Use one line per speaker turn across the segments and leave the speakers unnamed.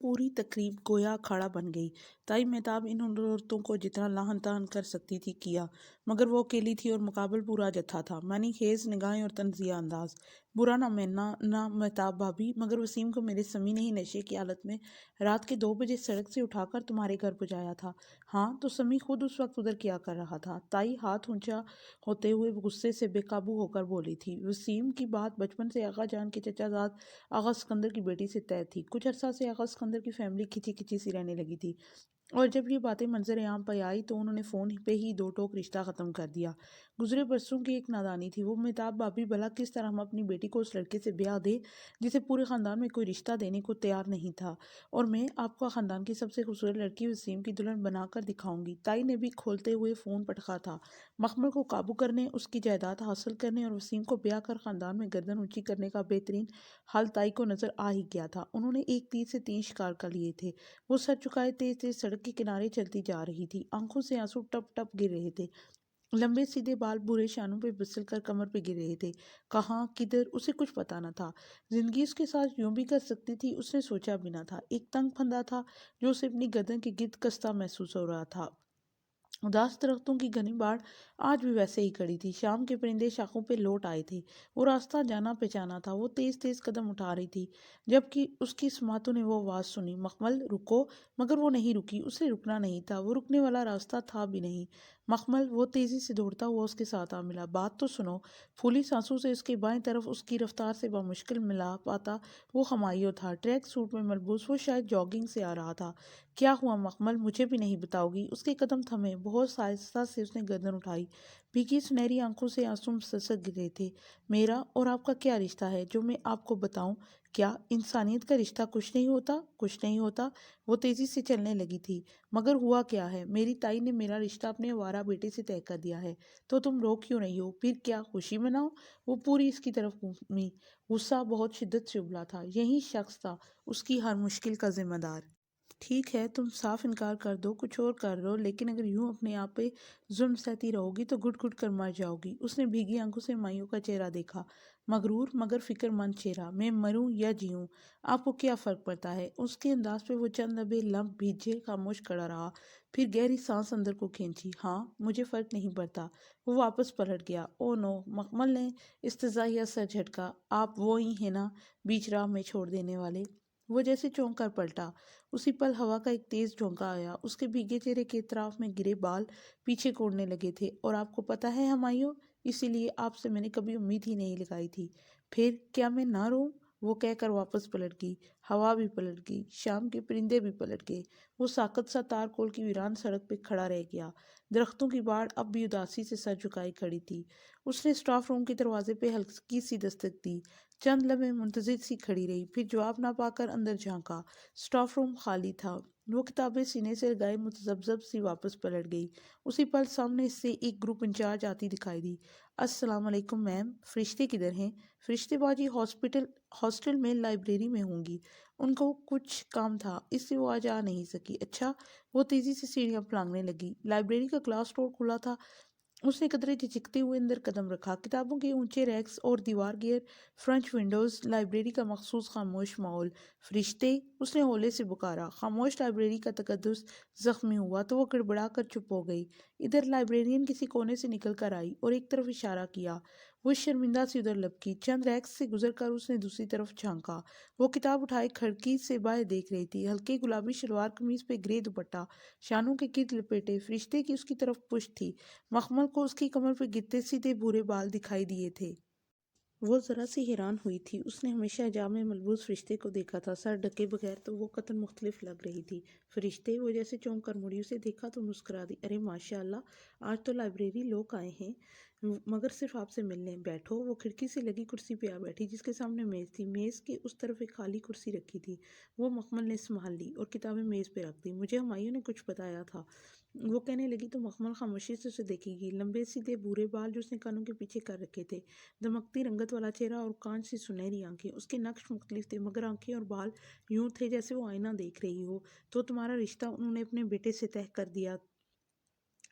पूरी तकरीब गोया अखाड़ा बन गई। ताई मेहताब इन औरतों को जितना लाहन तान कर सकती थी किया, मगर वो अकेली थी और मुकाबल पूरा जत्था था। मानी खेज निगाहें और तंजिया अंदाज। बुरा ना मैना ना मेहताब भाभी, मगर वसीम को मेरे समी ने ही नशे की हालत में रात के 2 बजे सड़क से उठाकर तुम्हारे घर पहुँचाया था। हाँ तो समी खुद उस वक्त उधर क्या कर रहा था? ताई हाथ ऊंचा होते हुए गुस्से से बेकाबू होकर बोली थी। वसीम की बात बचपन से आगा जान के चचाजाद आगा सिकंदर की बेटी से तय थी। कुछ अरसा से आगा सिकंदर की फैमिली खिंची खिंची सी रहने लगी थी, और जब ये बातें मंजर आम पर आई तो उन्होंने फ़ोन पे ही दो टोक रिश्ता ख़त्म कर दिया। गुजरे बरसों की एक नादानी थी वो। मेहताब भाभी, भला किस तरह हम अपनी बेटी को उस लड़के से ब्याह दे जिसे पूरे ख़ानदान में कोई रिश्ता देने को तैयार नहीं था, और मैं आपको ख़ानदान की सबसे खूबसूरत लड़की वसीम की दुल्हन बनाकर दिखाऊंगी। ताई ने भी खोलते हुए फ़ोन पटका था। मखमल को काबू करने, उसकी जायदाद हासिल करने और वसीम को ब्याह कर ख़ानदान में गर्दन ऊंची करने का बेहतरीन हल ताई को नज़र आ ही गया था। उन्होंने एक तीर से 3 शिकार कर लिए थे। वो सर झुकाए तेज तेज सड़क के किनारे चलती जा रही थी। आंखों से आंसू टप टप गिर रहे थे। लंबे सीधे बाल बुरे शानों पे फिसल कर कमर पे गिर रहे थे। कहाँ किधर उसे कुछ पता न था। जिंदगी उसके साथ यूं भी कर सकती थी, उसने सोचा भी ना था। एक तंग फंदा था जो उसे अपनी गर्दन के गिर्द कसता महसूस हो रहा था। उदास दरख्तों की घनी बाढ़ आज भी वैसे ही खड़ी थी। शाम के परिंदे शाखों पे लौट आए थे। वो रास्ता जाना पहचाना था। वो तेज तेज कदम उठा रही थी, जबकि उसकी समातों ने वो आवाज़ सुनी, मखमल रुको। मगर वो नहीं रुकी। उसे रुकना नहीं था। वो रुकने वाला रास्ता था भी नहीं। मखमल, वो तेजी से दौड़ता हुआ उसके साथ आ मिला। बात तो सुनो। फूली सांसों से उसके बाएं तरफ उसकी रफ्तार से बामुश्किल मिला पाता वो हमायूं था। ट्रैक सूट में मलबूस वो शायद जॉगिंग से आ रहा था। क्या हुआ मखमल, मुझे भी नहीं बताओगी? उसके कदम थमे। बहुत आहिस्ता से उसने गर्दन उठाई। भीगी सुनहरी आंखों से आंसू ससक गिरे थे। मेरा और आपका क्या रिश्ता है जो मैं आपको बताऊं? क्या इंसानियत का रिश्ता कुछ नहीं होता? कुछ नहीं होता। वो तेजी से चलने लगी थी। मगर हुआ क्या है? मेरी ताई ने मेरा रिश्ता अपने आवारा बेटे से तय कर दिया है। तो तुम रो क्यों रही हो? फिर क्या खुशी मनाओ? वो पूरी इसकी तरफ घूमी। गुस्सा बहुत शिद्दत से उबला था। यही शख्स था उसकी हर मुश्किल का जिम्मेदार। ठीक है, तुम साफ इनकार कर दो, कुछ और कर लो, लेकिन अगर यूं अपने आप पे जुल्म सहती रहोगी तो घुट घुट कर मर जाओगी। उसने भीगी आंखों से मायूं का चेहरा देखा। मगरूर मगर फिक्रमंद चेहरा। मैं मरूं या जीऊं, आपको क्या फर्क पड़ता है? उसके अंदाज पे वो चंद लबे लम्ब भीजे खामोश खड़ा रहा, फिर गहरी सांस अंदर को खींची। हाँ, मुझे फर्क नहीं पड़ता। वो वापस पलट गया। ओ नो, मखमल ने इस्तज़ाहिया सर झटका। आप वो ही है ना, बीच राह में छोड़ देने वाले? वो जैसे चौंक कर पलटा। उसी पल हवा का एक तेज झोंका आया। उसके भीगे चेहरे के इतराफ में गिरे बाल पीछे कोड़ने लगे थे। और आपको पता है हमायूं, इसीलिए आपसे मैंने कभी उम्मीद ही नहीं लगाई थी। फिर क्या मैं ना रोऊं? वो कहकर वापस पलट गई। हवा भी पलट गई। शाम के परिंदे भी पलट गए। वो साकत सा तारकोल की वीरान सड़क पे खड़ा रह गया। दरख्तों की बाढ़ अब भी उदासी से सर झुकाई खड़ी थी। उसने स्टाफ रूम के दरवाजे पे हल्की सी दस्तक दी। चंद लम्हे मुंतजिर सी खड़ी रही, फिर जवाब ना पाकर अंदर झांका। स्टाफ रूम खाली था। वो किताबें सीने से लगाए मुतजब्जब सी वापस पलट गई। उसी पल सामने से एक ग्रुप इंचार्ज आती दिखाई दी। अस्सलाम वालेकुम मैम, फरिश्ते किधर हैं? फरिश्ते बाजी हॉस्टल में लाइब्रेरी में होंगी। उनको कुछ काम था इसलिए वो आज आ नहीं सकी। अच्छा। वो तेजी से सीढ़ियां लांघने लगी। लाइब्रेरी का ग्लास डोर खुला था। उसने कदरे झिझकते हुए अंदर कदम रखा। किताबों के ऊंचे रैक्स और दीवार गियर फ्रेंच विंडोज, लाइब्रेरी का मखसूस खामोश माहौल। फरिश्ते, उसने होले से पुकारा। खामोश लाइब्रेरी का तकद्दुस जख्मी हुआ तो वो गड़बड़ा कर चुप हो गई। इधर लाइब्रेरियन किसी कोने से निकल कर आई और एक तरफ इशारा किया। वो शर्मिंदा सी उधर लपकी। चंद रैक्स से गुजर कर उसने दूसरी तरफ झांका। वो किताब उठाए खिड़की से बाहर देख रही थी। हल्के गुलाबी शलवार कमीज पे ग्रे दुपट्टा, शानों के गिर्द लपेटे। फरिश्ते की उसकी तरफ पुश्त थी। मखमल को उसकी कमर पर गिरते सीधे भूरे बाल दिखाई दिए थे। वो जरा सी हैरान हुई थी। उसने हमेशा हिजाब में मलबूस फरिश्ते को देखा था, सर ढके बगैर, तो वो कतन मुख्तलिफ लग रही थी। फरिश्ते, वो जैसे चौंक कर मुड़ी। उसे देखा तो मुस्कुरा दी। अरे माशाअल्लाह, आज तो लाइब्रेरी लोग आए हैं, मगर सिर्फ आपसे मिलने। बैठो। वो खिड़की से लगी कुर्सी पे आ बैठी जिसके सामने मेज़ थी। मेज़ के उस तरफ एक खाली कुर्सी रखी थी। वो मखमल ने संभाल ली और किताबें मेज़ पे रख दी। मुझे हुमायूं ने कुछ बताया था, वो कहने लगी तो मखमल खामोशी से उसे देखेगी। लंबे सीधे भूरे बाल जो उसने कानों के पीछे कर रखे थे, दमकती रंगत वाला चेहरा और कांच सी सुनहरी आंखें। उसके नक्श मुख्तलिफ थे, मगर आंखें और बाल यूं थे जैसे वो आईना देख रही हो। तो तुम्हारा रिश्ता उन्होंने अपने बेटे से तय कर दिया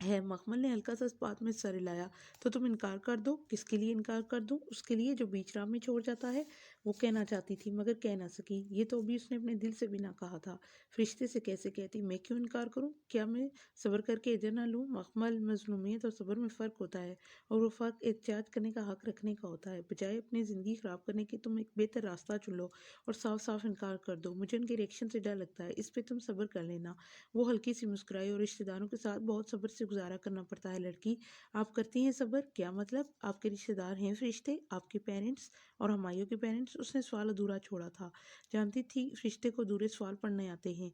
ہے। मखमल ने हल्का सा इस बात में सर हिलाया। तो तुम इनकार कर दो। किसके लिए इनकार कर दूं? उसके लिए जो बीच राह में छोड़ जाता है। वो कहना चाहती थी मगर कह ना सकी। ये तो अभी उसने अपने दिल से भी ना कहा था। फरिश्ते से कैसे कहती? मैं क्यों इनकार करूं? क्या मैं सब्र करके अजर ना लूं? मखमल, मजलूमियत और सब्र में फ़र्क होता है, और वो फ़र्क एहतियात करने का हक रखने का होता है। बजाय अपनी ज़िंदगी ख़राब करने के तुम एक बेहतर रास्ता चुन लो और साफ साफ इनकार कर दो। मुझे उनके रिएक्शन से डर लगता है, इस पे तुम सब्र कर लेना। वो हल्की सी मुस्कुराई। और रिश्तेदारों के साथ बहुत सब्र से गुजारा करना पड़ता है लड़की। आप करती हैं सब्र? क्या मतलब? आपके रिश्तेदार हैं फरिश्ते? आपके पेरेंट्स और हमायों के पेरेंट्स? उसने सवाल अधूरा छोड़ा था। जानती थी फरिश्ते को अधूरे सवाल पढ़ने आते हैं।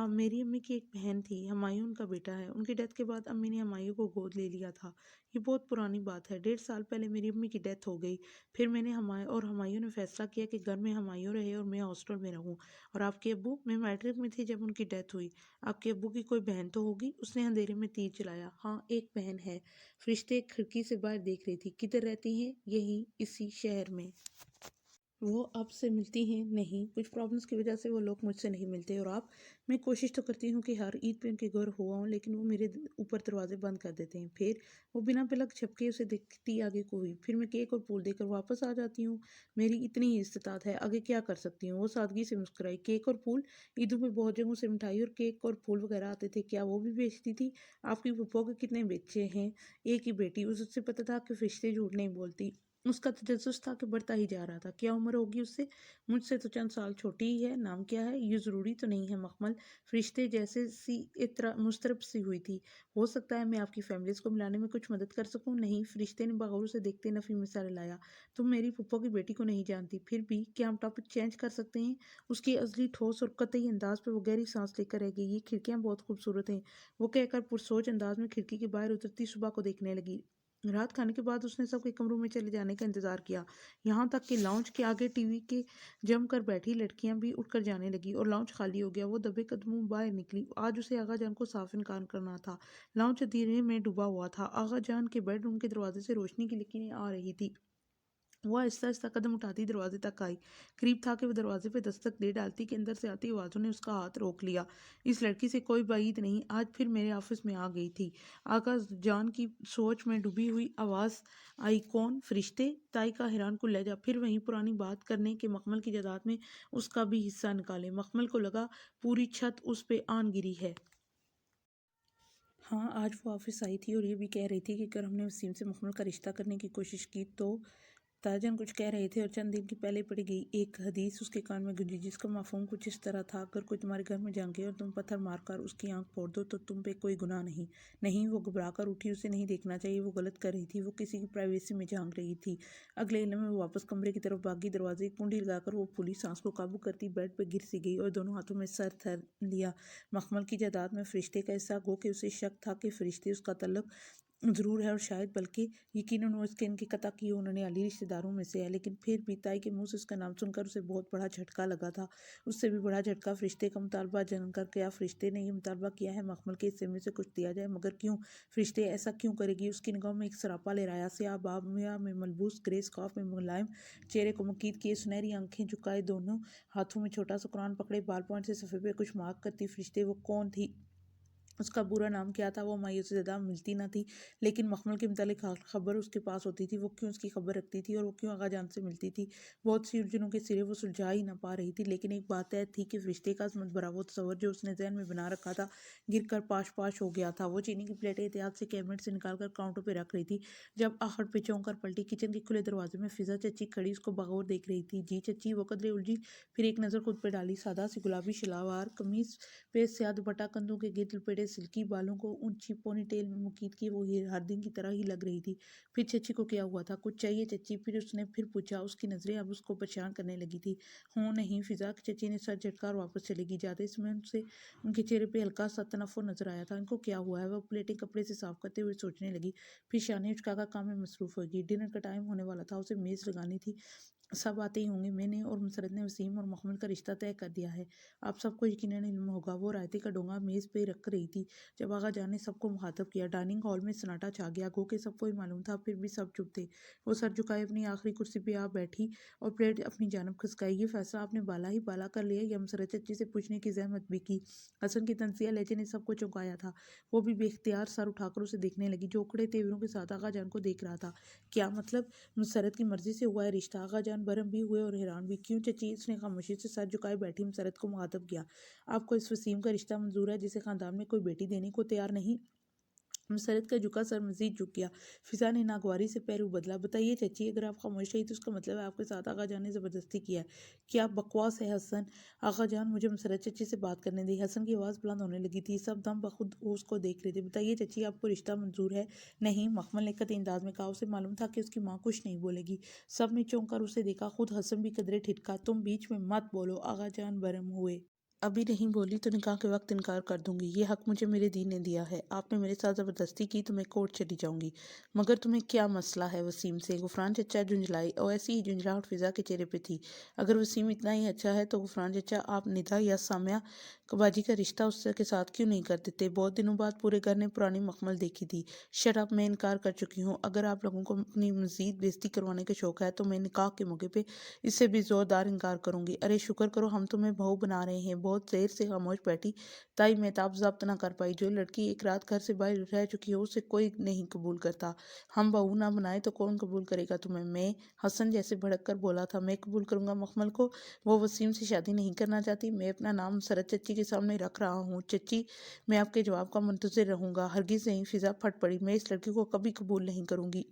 मेरी अम्मी की एक बहन थी, हमायूं उनका बेटा है। उनकी डेथ के बाद अम्मी ने हमायूं को गोद ले लिया था। ये बहुत पुरानी बात है। 1.5 साल पहले मेरी अम्मी की डेथ हो गई। फिर मैंने हमायूं ने फैसला किया कि घर में हमायूं रहे और मैं हॉस्टल में रहूं। और आपके अब्बू? मैं मैट्रिक में थी जब उनकी डेथ हुई। आपके अब्बू की कोई बहन तो होगी? उसने अंधेरे में तीर चलाया। हाँ, एक बहन है। फरिश्ते खिड़की से बाहर देख रही थी। किधर रहती हैं? यहीं, इसी शहर में। वो आपसे मिलती हैं? नहीं, कुछ प्रॉब्लम्स की वजह से वो लोग मुझसे नहीं मिलते। और आप? मैं कोशिश तो करती हूँ कि हर ईद पे उनके घर हो आऊँ, लेकिन वो मेरे ऊपर दरवाजे बंद कर देते हैं। फिर वो बिना पलक झपके उसे देखती आगे को हुई। फिर मैं केक और फूल देकर वापस आ जाती हूँ। मेरी इतनी ही इस्तात है, आगे क्या कर सकती हूँ? वो सादगी से मुस्कुराई। केक और फूल? ईदों में बहुत जगहों से मिठाई और केक और फूल वगैरह आते थे, क्या वो भी बेचती थी? आपकी फूफो के कितने बच्चे हैं? एक ही बेटी। उससे पता था कि फरिश्ते झूठ नहीं बोलती। उसका तजस्सुस था कि बढ़ता ही जा रहा था। क्या उम्र होगी उससे? मुझसे तो चंद साल छोटी ही है। नाम क्या है? ये ज़रूरी तो नहीं है मखमल। फरिश्ते जैसे सी इतरा मुस्तरब सी हुई थी। हो सकता है मैं आपकी फैमिलीज़ को मिलाने में कुछ मदद कर सकूं। नहीं, फरिश्ते ने बगौर से देखते नफी में सर हिलाया। तुम मेरी फूफो की बेटी को नहीं जानती। फिर भी क्या हम टॉपिक चेंज कर सकते हैं? उसकी अजली ठोस और कतई अंदाज पर वो गहरी सांस लेकर रह गई। ये खिड़कियां बहुत खूबसूरत हैं, वो कहकर पुरसोच अंदाज में खिड़की के बाहर उतरती सुबह को देखने लगी। रात खाने के बाद उसने सबके कमरों में चले जाने का इंतजार किया। यहाँ तक कि लाउंज के आगे टीवी के जम कर बैठी लड़कियां भी उठकर जाने लगी और लाउंज खाली हो गया। वो दबे कदमों बाहर निकली। आज उसे आगा जान को साफ इनकार करना था। लाउंज अंधेरे में डूबा हुआ था। आगा जान के बेडरूम के दरवाजे से रोशनी की लिकीरें आ रही थी। वो आहिस्ता आहिस्ता कदम उठाती दरवाजे तक आई। करीब था कि वो दरवाजे पे दस्तक दे डालती कि अंदर से आती आवाज़ों ने उसका हाथ रोक लिया। इस लड़की से कोई बात नहीं। आज फिर मेरे ऑफिस में आ गई थी। आगा जान की सोच में डूबी हुई आवाज़ आई। कौन? फरिश्ते? ताई का हैरान कुल लहजा। फिर वहीं पुरानी बात करने के मखमल की जायदाद में उसका भी हिस्सा निकाले। मखमल को लगा पूरी छत उस पे आन गिरी है। हाँ, आज वो ऑफिस आई थी और ये भी कह रही थी कि अगर हमने वसीम से मखमल का रिश्ता करने की कोशिश की तो ताजन कुछ कह रहे थे और चंद दिन की पहले पड़ी गई एक हदीस उसके कान में गूंजी, जिसका मफहूम कुछ इस तरह था। अगर कोई तुम्हारे घर में झांके और तुम पत्थर मारकर उसकी आंख फोड़ दो तो तुम पे कोई गुनाह नहीं। नहीं, वो घबरा कर उठी। उसे नहीं देखना चाहिए, वो गलत कर रही थी। वो किसी की प्राइवेसी में झांक रही थी। अगले इलम में वो वापस कमरे की तरफ भागी। दरवाजे की कुंडी लगाकर वो फूली सांस को काबू करती बेड पर गिर सी गई और दोनों हाथों में सर थर लिया। मखमल की जायदाद में फरिश्ते का हिस्सा, गो कि उसे शक था कि फरिश्ते उसका तल्लुक ज़रूर है और शायद बल्कि यकीनन वो इसके इनकी कता की उन्होंने अली रिश्तेदारों में से है। लेकिन फिर भी ताई के मुंह से उसका नाम सुनकर उसे बहुत बड़ा झटका लगा था। उससे भी बड़ा झटका फरिश्ते का मुतालबा जानकर। क्या फरिश्ते ने ये मुतालबा किया है मखमल के हिस्से में से कुछ दिया जाए? मगर क्यों? फरिश्ते ऐसा क्यों करेगी? उसकी निगाहों में एक सरापा लहराया। स्याह बाबिया में मलबूस, ग्रे स्कार्फ में मुलायम चेहरे को मकीद किए, सुनहरी आंखें झुकाए, दोनों हाथों में छोटा सा कुरान पकड़े, बाल पॉइंट से सफ़े पे कुछ मार्क करती फरिश्ते। वो कौन थी? उसका बुरा नाम क्या था? वो मायूस से ज़्यादा मिलती न थी, लेकिन मखमल के मुतालिक खबर उसके पास होती थी। वो क्यों उसकी खबर रखती थी और वो क्यों आगा जान से मिलती थी? बहुत सी उलझनों के सिरे वो सुलझा ही ना पा रही थी। लेकिन एक बात तय थी कि रिश्ते का असमत भरा वो तस्वर जो उसने जहन में बना रखा था गिर कर पाश पाश हो गया था। वो चीनी की प्लेटें एहतियात से कैबिनेट से निकाल कर काउंटर पर रख रही थी जब आखिर पे चौंक कर पलटी। किचन के खुले दरवाजे में फिजा चची खड़ी उसको बगौर देख रही थी। जी चची? वो कदरे उलझी, फिर एक नज़र खुद पे डाली। सादा सी गुलाबी शलवार कमीज पे स्याह दुपट्टा, कंधों के गिर्द लपेटे सिल्की बालों को ऊंची पोनीटेल में मुकीद की वो हर दिन की तरह ही लग रही थी। फिर चची को क्या हुआ था? कुछ चाहिए चची? फिर उसने फिर पूछा। उसकी नजरें अब उसको परेशान करने लगी थी। हो नहीं फिजा? चची ने सर झटका और वापस चलेगी। जाते समय उनसे उनके चेहरे पे हल्का सा तनफ्फुर नजर आया था। इनको क्या हुआ है? वो प्लेटें कपड़े से साफ करते हुए सोचने लगी। फिर शाने उचकाकर काम में मसरूफ होगी। डिनर का टाइम होने वाला था, उसे मेज लगानी थी। सब आते ही होंगे। मैंने और मुसरत ने वसीम और मखमल का रिश्ता तय कर दिया है। आप सबको यकीनन इल्म होगा। वो रायते का डोंगा मेज़ पे रख रही थी जब आगा जान ने सबको मुखातब किया। डाइनिंग हॉल में सन्नाटा छा गया। गो के सबको ही मालूम था, फिर भी सब चुप थे। वो सर झुकाए अपनी आखिरी कुर्सी पे आ बैठी और प्लेट अपनी जानब खिसकाई। ये फैसला आपने बाला ही बाला कर लिया या मुसरत चच्ची से पूछने की जहमत भी की? हसन की तंजिया लहजे ने सबको चौंकाया था। वो भी बेख्तियार सर उठाकर उसे देखने लगी, जो उखड़े तेवरों के साथ आगा जान को देख रहा था। क्या मतलब? मुसरत की मर्जी से हुआ है रिश्ता? आगा जान बरहम भी हुए और हैरान भी। क्यों चची? उसने खामोशी से सर झुकाए बैठी मुसरत को मुखातब किया। आपको इस वसीम का रिश्ता मंजूर है जिसे खानदान में कोई बेटी देने को तैयार नहीं? मुसरत का झुका सर मजीद झुक गया। फिजा ने नागवारी से पैर बदला। बताइए चची, अगर आप खामोश रही तो उसका मतलब है आपके साथ आगा जान ने जबरदस्ती किया है। क्या बकवास है हसन? आगा जान, मुझे मुसरत चची से बात करने दी। हसन की आवाज़ बुलंद होने लगी थी। सब दम बखुद उसको देख रहे थे। बताइए चची, आपको रिश्ता मंजूर है? नहीं, मखमल ने कतई अंदाज में कहा। उसे मालूम था कि उसकी माँ कुछ नहीं बोलेगी। सब ने चौंक कर उसे देखा। खुद हसन भी कदरे ठिठका। तुम बीच में मत बोलो, आगा जान बरहम हुए। अभी नहीं बोली तो निकाह के वक्त इनकार कर दूंगी। ये हक मुझे मेरे दीन ने दिया है। आपने मेरे साथ ज़बरदस्ती की तो मैं कोर्ट चली जाऊंगी। मगर तुम्हें क्या मसला है वसीम से? गुफरान चचा झुंझलाई और ऐसी ही झुंझलाहट फिजा के चेहरे पे थी। अगर वसीम इतना ही अच्छा है तो गुफरान चचा, आप निदा या सामिया कबाजी का रिश्ता उससे के साथ क्यों नहीं कर देते? बहुत दिनों बाद पूरे घर ने पुरानी मखमल देखी थी। शट अप, मैं इनकार कर चुकी हूँ। अगर आप लोगों को अपनी मजीद बेइज्जती करवाने का शौक है तो मैं निकाह के मौके पे इससे भी जोरदार इनकार करूंगी। अरे शुक्र करो हम तुम्हें बहू बना रहे हैं। बहुत देर से खामोश बैठी ताई मेहताब जब्त ना कर पाई। जो लड़की एक रात घर से बाहर रह चुकी हो उसे कोई नहीं कबूल करता। हम बहू ना बनाए तो कौन कबूल करेगा तुम्हें? मैं? हसन जैसे भड़क कर बोला था। मैं कबूल करूंगा मखमल को? वो वसीम से शादी नहीं करना चाहती। मैं अपना नाम सरत चच्ची के सामने रख रहा हूँ। चच्ची, मैं आपके जवाब का मुंतजिर रहूंगा। हरगिज नहीं। फिजा फट पड़ी। मैं इस लड़की को कभी कबूल नहीं करूंगी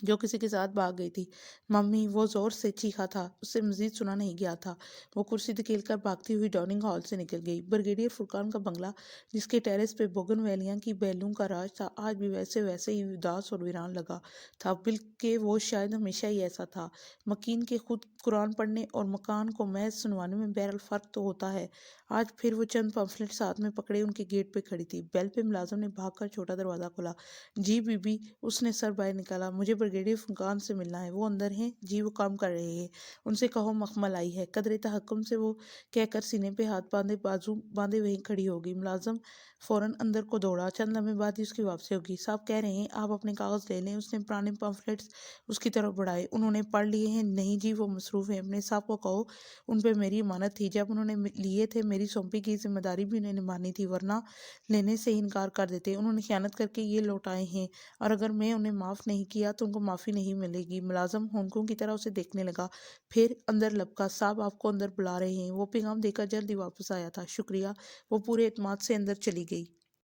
जो किसी के साथ भाग गई थी। मम्मी! वो जोर से चीखा था। उससे मजीद सुना नहीं गया था। वो कुर्सी धकेल कर भागती हुई डाइनिंग हॉल से निकल गई। ब्रिगेडियर फुरकान का बंगला, जिसके टेरेस पे बोगनवेलिया की बैलों का राज था, आज भी वैसे ही उदास और वीरान लगा था। बल्कि वो शायद हमेशा ही ऐसा था। मकीन के खुद कुरान पढ़ने और मकान को महज सुनवाने में बहरहाल फर्क तो होता है। आज फिर वो चंद पम्फलेट साथ में पकड़े उनके गेट पे खड़ी थी। बेल पे मुलाजिम ने भागकर छोटा दरवाज़ा खोला। जी बीबी, उसने सर बाहर निकाला। मुझे ब्रिगेडियर फुरकान से मिलना है। वो अंदर हैं? जी, वो काम कर रहे हैं। उनसे कहो मखमल आई है। कदरे तहक्कुम से वो कहकर सीने पे हाथ बांधे बाजू बांधे वहीं खड़ी हो गई। मुलाजिम फौरन अंदर को दौड़ा। चंद लम्हे बाद ही उसकी वापसी होगी। साहब कह रहे हैं आप अपने कागज ले लें। उसने पुराने पम्फलेट्स उसकी तरफ बढ़ाए। उन्होंने पढ़ लिए हैं? नहीं जी, वो मसरूफ है। अपने साहब को कहो उन पे मेरी इमानत थी। जब उन्होंने लिए थे मेरी सौंपी की जिम्मेदारी भी उन्हें निभानी थी, वरना लेने से ही इनकार कर देते। उन्होंने खयानत करके ये लौटाए हैं और अगर मैं उन्हें माफ़ नहीं किया तो उनको माफ़ी नहीं मिलेगी। मुलाजिम होंकों की तरह उसे देखने लगा, फिर अंदर लपका। साहब आपको अंदर बुला रहे हैं। वो पैगाम देकर जल्द ही वापस आया था। शुक्रिया। वो पूरे एतमाद से अंदर चली गई।